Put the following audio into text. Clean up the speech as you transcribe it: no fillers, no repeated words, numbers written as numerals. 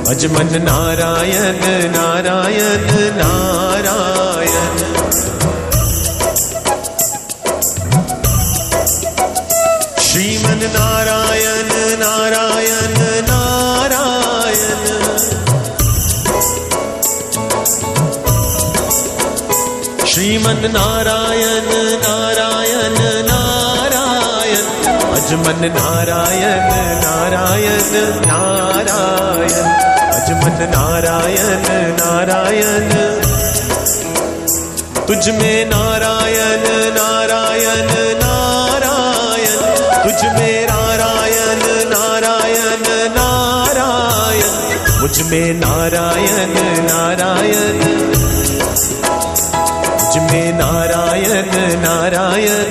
Ajman Narayan Narayan Narayan. Shriman Narayan Narayan Narayan. Shriman Narayan Narayan Narayan. Ajman Narayan Narayan Narayan. Ajman Narayan Narayan. तुझ में नारायण नारायण नारायण। तुझ में नारायण नारायण नारायण। मुझ में नारायण नारायण। मुझ में नारायण नारायण